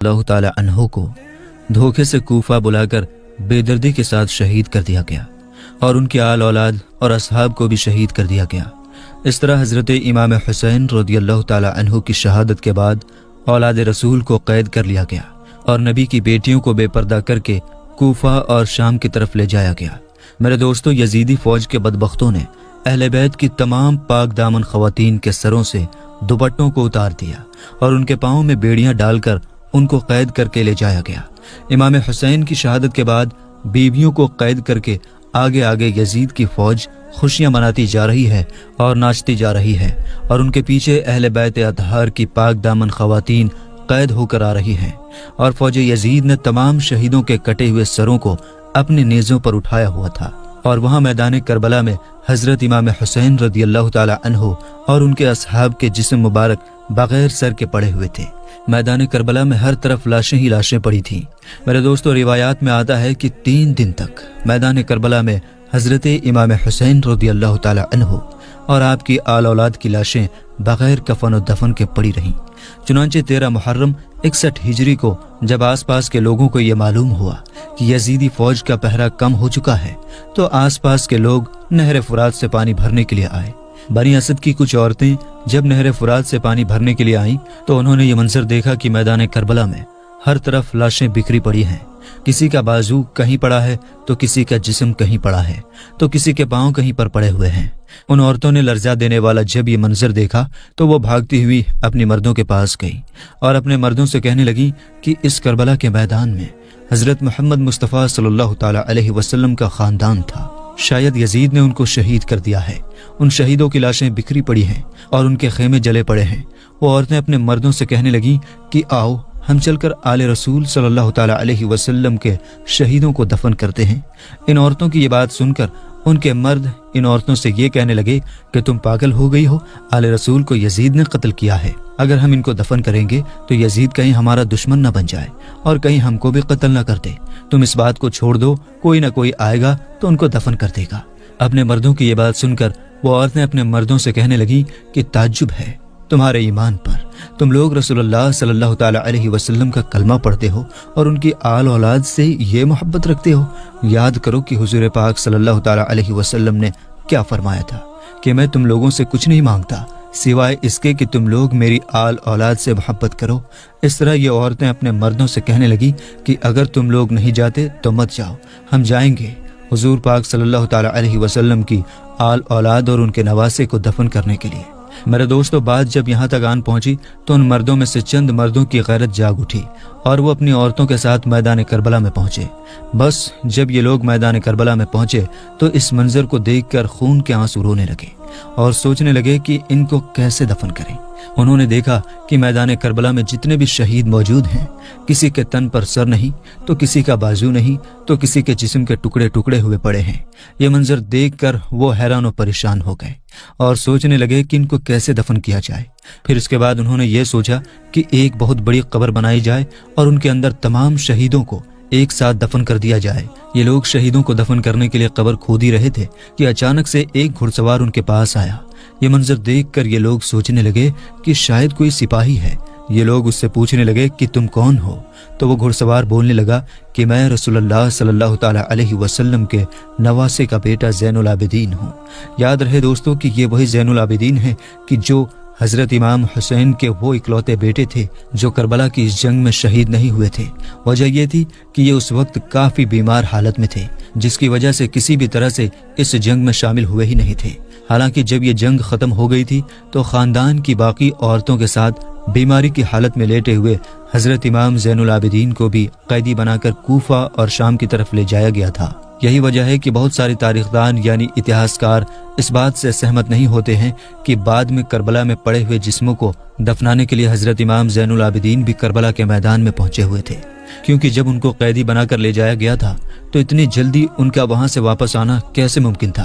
अल्लाह ताला अन्हो को धोखे से कूफा बुलाकर बेदर्दी के साथ शहीद कर दिया गया और उनके आल औलाद और असहाब को भी शहीद कर दिया गया। इस तरह हज़रत इमाम हुसैन रज़ियल्लाहु ताला अन्हु की शहादत के बाद औलाद रसूल को कैद कर लिया गया और नबी की बेटियों को बेपर्दा करके कूफा और शाम की तरफ ले जाया गया। मेरे दोस्तों, यजीदी फौज के बदबख्तों ने अहले बैत की तमाम पाक दामन ख़वातीन के सरों से दुपट्टों को उतार दिया और उनके पाँव में बेड़ियां डालकर उनको कैद करके ले जाया गया। इमाम हुसैन की शहादत के बाद बीवियों को कैद करके आगे आगे यजीद की फौज खुशियां मनाती जा रही है और नाचती जा रही है और उनके पीछे अहले बैत अतहार की पाक दामन ख़वातीन कैद होकर आ रही हैं और फौज यजीद ने तमाम शहीदों के कटे हुए सरों को अपने नेज़ों पर उठाया हुआ था और वहां मैदान करबला में हजरत इमाम हुसैन रज़ियल्लाहु ताला अन्हु और उनके असहाब के जिस्म मुबारक बगैर सर के पड़े हुए थे। मैदान करबला में हर तरफ लाशें ही लाशें पड़ी थीं। मेरे दोस्तों, रिवायात में आता है कि 3 दिन तक मैदान करबला में हजरत इमाम हुसैन रज़ियल्लाहु ताला अन्हु और आपकी आल औलाद की लाशें बगैर कफन और दफन के पड़ी रहीं। चुनांचे 13 मुहर्रम 61 हिजरी को जब आसपास के लोगों को यह मालूम हुआ कि यजीदी फौज का पहरा कम हो चुका है तो आसपास के लोग नहर फुरात से पानी भरने के लिए आए। बनी असद की कुछ औरतें जब नहर फुरात से पानी भरने के लिए आईं तो उन्होंने ये मंजर देखा कि मैदान करबला में हर तरफ लाशें बिखरी पड़ी हैं। किसी का बाजू कहीं पड़ा है तो किसी का जिस्म कहीं पड़ा है तो किसी के पांव कहीं पर पड़े हुए हैं। उन औरतों ने लर्जा देने वाला जब ये मंजर देखा तो वो भागती हुई अपने मर्दों के पास गई और अपने मर्दों से कहने लगी कि इस करबला के मैदान में हजरत मोहम्मद मुस्तफ़ा सल्लल्लाहु ताला अलैहि वसल्लम का खानदान था। शायद यजीद ने उनको शहीद कर दिया है। उन शहीदों की लाशें बिखरी पड़ी हैं और उनके खेमे जले पड़े हैं। वो औरतें अपने मर्दों से कहने लगी कि आओ हम चलकर आले रसूल सल्लल्लाहु ताला अलैहि वसल्लम के शहीदों को दफन करते हैं। इन औरतों की ये बात सुनकर उनके मर्द इन औरतों से ये कहने लगे कि तुम पागल हो गई हो, आले रसूल को यजीद ने कत्ल किया है। अगर हम इनको दफन करेंगे तो यजीद कहीं हमारा दुश्मन न बन जाए और कहीं हमको भी कत्ल न कर दे। तुम इस बात को छोड़ दो, कोई ना कोई आएगा तो उनको दफन कर देगा। अपने मर्दों की ये बात सुनकर वो औरतें अपने मर्दों से कहने लगी कि ताज्जुब है तुम्हारे ईमान पर, तुम लोग रसूलुल्लाह सल्लल्लाहु ताला अलैहि वसल्लम का कलमा पढ़ते हो और उनकी आल औलाद से ये मोहब्बत रखते हो। याद करो कि हुजूर पाक सल्लल्लाहु ताला अलैहि वसल्लम ने क्या फरमाया था कि मैं तुम लोगों से कुछ नहीं मांगता सिवाय इसके कि तुम लोग मेरी आल औलाद से मोहब्बत करो। इस तरह ये औरतें अपने मर्दों से कहने लगी कि अगर तुम लोग नहीं जाते तो मत जाओ, हम जाएंगे हुजूर पाक सल्लल्लाहु ताला अलैहि वसल्लम की आल औलाद और उनके नवासे को दफन करने के लिए। मेरे दोस्तों, बात जब यहाँ तक आन पहुंची तो उन मर्दों में से चंद मर्दों की गैरत जाग उठी और वो अपनी औरतों के साथ मैदान करबला में पहुंचे। बस जब ये लोग मैदान करबला में पहुंचे तो इस मंजर को देखकर खून के आंसू रोने लगे और सोचने लगे कि इनको कैसे दफन करें। उन्होंने देखा कि मैदान करबला में जितने भी शहीद मौजूद हैं, किसी के तन पर सर नहीं तो किसी का बाजू नहीं तो किसी के जिस्म के टुकड़े टुकड़े हुए पड़े हैं। ये मंजर देखकर वो हैरान और परेशान हो गए और सोचने लगे कि इनको कैसे दफन किया जाए। फिर इसके बाद उन्होंने ये सोचा कि एक बहुत बड़ी कब्र बनाई जाए और उनके अंदर तमाम शहीदों को एक साथ दफन कर दिया जाए। ये लोग शहीदों को दफन करने के लिए कब्र खोद ही रहे थे कि अचानक से एक घुड़सवार उनके पास आया। ये मंजर देखकर ये लोग सोचने लगे कि शायद कोई सिपाही है। ये लोग उससे पूछने लगे कि तुम कौन हो? तो वो घुड़सवार बोलने लगा कि मैं रसूलुल्लाह सल्लल्लाहु ताला अलैहि वसल्लम के नवासे का बेटा ज़ैनुल आबिदीन हूँ। याद रहे दोस्तों कि ये वही ज़ैनुल आबिदीन है कि जो हजरत इमाम हुसैन के वो इकलौते बेटे थे जो करबला की इस जंग में शहीद नहीं हुए थे। वजह ये थी कि ये उस वक्त काफी बीमार हालत में थे, जिसकी वजह से किसी भी तरह से इस जंग में शामिल हुए ही नहीं थे। हालांकि जब ये जंग खत्म हो गई थी तो खानदान की बाकी औरतों के साथ बीमारी की हालत में लेटे हुए हजरत इमाम ज़ैनुल आबिदीन को भी कैदी बनाकर कूफा और शाम की तरफ ले जाया गया था। यही वजह है कि बहुत सारे तारीखदान यानी इतिहासकार इस बात से सहमत नहीं होते हैं कि बाद में करबला में पड़े हुए जिस्मों को दफनाने के लिए हजरत इमाम ज़ैनुल आबिदीन भी करबला के मैदान में पहुंचे हुए थे, क्योंकि जब उनको कैदी बनाकर ले जाया गया था तो इतनी जल्दी उनका वहां से वापस आना कैसे मुमकिन था।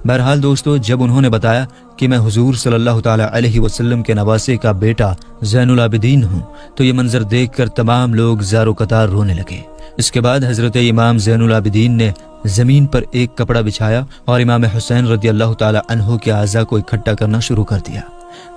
बहरहाल दोस्तों, जब उन्होंने बताया कि मैं हुजूर सल्लल्लाहु ताला अलैहि वसल्लम के नवासे का बेटा ज़ैनुल आबिदीन हूँ तो ये मंजर देखकर तमाम लोग ज़ारो कतार रोने लगे। इसके बाद हजरत इमाम ज़ैनुल आबिदीन ने जमीन पर एक कपड़ा बिछाया और इमाम हुसैन रज़ियल्लाहु ताला अन्हु के आज़ा को इकट्ठा करना शुरू कर दिया।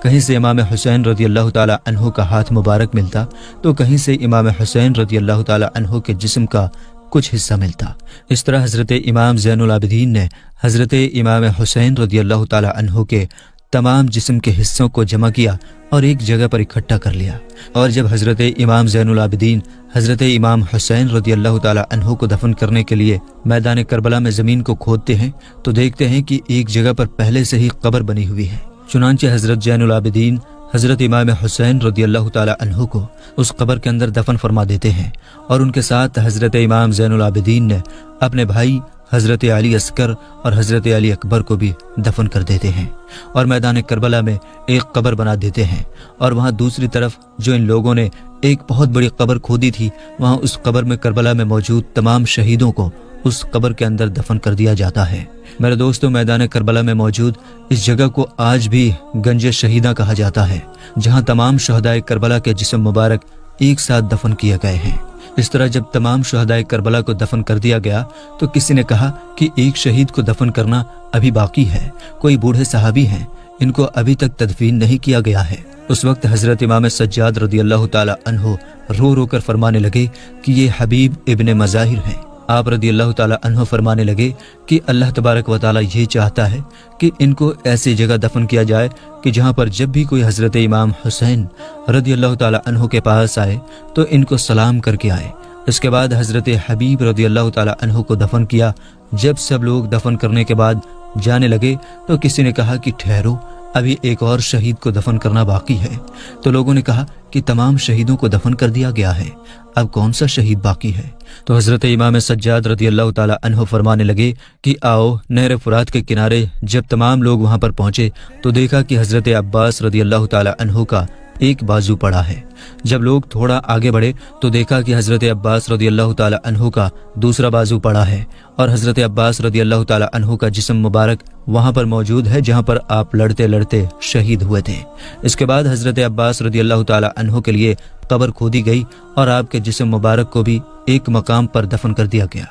کہیں سے امام حسین رضی اللہ تعالی عنہ کا ہاتھ مبارک ملتا تو کہیں سے امام حسین رضی اللہ تعالی عنہ کے جسم کا کچھ حصہ ملتا۔ اس طرح حضرت امام زین العابدین نے حضرت امام حسین رضی اللہ تعالی عنہ کے تمام جسم کے حصوں کو جمع کیا اور ایک جگہ پر اکٹھا کر لیا، اور جب حضرت امام زین العابدین حضرت امام حسین رضی اللہ تعالی عنہ کو دفن کرنے کے لیے میدان کربلا میں زمین کو کھودتے ہیں تو دیکھتے ہیں کہ ایک جگہ پر پہلے سے ہی قبر بنی ہوئی ہے۔ چنانچہ حضرت زین العابدین حضرت امام حسین رضی اللہ تعالی عنہ کو اس قبر کے اندر دفن فرما دیتے ہیں، اور ان کے ساتھ حضرت امام زین العابدین نے اپنے بھائی حضرت علی اصغر اور حضرت علی اکبر کو بھی دفن کر دیتے ہیں، اور میدان کربلا میں ایک قبر بنا دیتے ہیں، اور وہاں دوسری طرف جو ان لوگوں نے ایک بہت بڑی قبر کھودی تھی، وہاں اس قبر میں کربلا میں موجود تمام شہیدوں کو اس قبر کے اندر دفن کر دیا جاتا ہے۔ میرے دوستو، میدان کربلا میں موجود اس جگہ کو آج بھی گنج شہیدہ کہا جاتا ہے، جہاں تمام شہدائے کربلا کے جسم مبارک ایک ساتھ دفن کیے گئے ہیں۔ اس طرح جب تمام شہدائے کربلا کو دفن کر دیا گیا تو کسی نے کہا کہ ایک شہید کو دفن کرنا ابھی باقی ہے، کوئی بوڑھے صحابی ہیں، ان کو ابھی تک تدفین نہیں کیا گیا ہے۔ اس وقت حضرت امام سجاد رضی اللہ تعالی عنہ رو رو کر فرمانے لگے کہ یہ حبیب ابن مظاہر ہیں۔ آپ رضی اللہ تعالی عنہ فرمانے لگے کہ اللہ تبارک و تعالی یہ چاہتا ہے کہ ان کو ایسی جگہ دفن کیا جائے کہ جہاں پر جب بھی کوئی حضرت امام حسین رضی اللہ تعالی عنہ کے پاس آئے تو ان کو سلام کر کے آئے۔ اس کے بعد حضرت حبیب رضی اللہ تعالی عنہ کو دفن کیا۔ جب سب لوگ دفن کرنے کے بعد جانے لگے تو کسی نے کہا کہ ٹھہرو، ابھی ایک اور شہید کو دفن کرنا باقی ہے۔ تو لوگوں نے کہا کہ تمام شہیدوں کو دفن کر دیا گیا ہے، اب کون سا شہید باقی ہے؟ تو حضرت امام سجاد رضی اللہ تعالی عنہ فرمانے لگے کہ آؤ، نہر فرات کے کنارے جب تمام لوگ وہاں پر پہنچے تو دیکھا کہ حضرت عباس رضی اللہ تعالی عنہ کا ایک بازو پڑا ہے۔ جب لوگ تھوڑا آگے بڑھے تو دیکھا کہ حضرت عباس رضی اللہ تعالی عنہ کا دوسرا بازو پڑا ہے، اور حضرت عباس رضی اللہ تعالی عنہ کا جسم مبارک وہاں پر موجود ہے جہاں پر آپ لڑتے لڑتے شہید ہوئے تھے۔ اس کے بعد حضرت عباس رضی اللہ تعالی عنہ کے لیے قبر کھودی گئی اور آپ کے جسم مبارک کو بھی ایک مقام پر دفن کر دیا گیا۔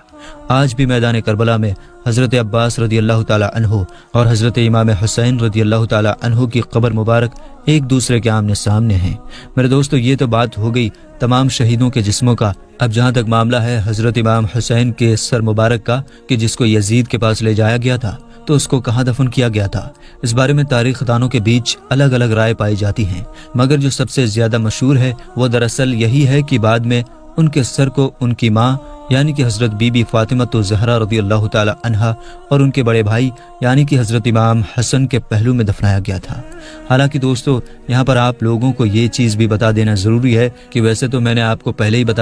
آج بھی میدان کربلا میں حضرت عباس رضی اللہ تعالی عنہ اور حضرت امام حسین رضی اللہ تعالی عنہ کی قبر مبارک ایک دوسرے کے آمنے سامنے ہیں۔ میرے دوستو، یہ تو بات ہو گئی تمام شہیدوں کے جسموں کا۔ اب جہاں تک معاملہ ہے حضرت امام حسین کے سر مبارک کا کہ جس کو یزید کے پاس لے جایا گیا تھا، تو اس کو کہاں دفن کیا گیا تھا، اس بارے میں تاریخ دانوں کے بیچ الگ الگ رائے پائی جاتی ہیں، مگر جو سب سے زیادہ مشہور ہے وہ دراصل یہی ہے کہ بعد میں ان کے سر کو ان کی ماں یعنی کہ حضرت بی بی فاطمہ الزہرا رضی اللہ تعالی عنہا اور ان کے بڑے بھائی یعنی کہ حضرت امام حسن کے پہلو میں دفنایا گیا تھا۔ حالانکہ دوستو، یہاں پر آپ لوگوں کو یہ چیز بھی بتا دینا ضروری ہے کہ ویسے تو میں نے آپ کو پہلے ہی بتا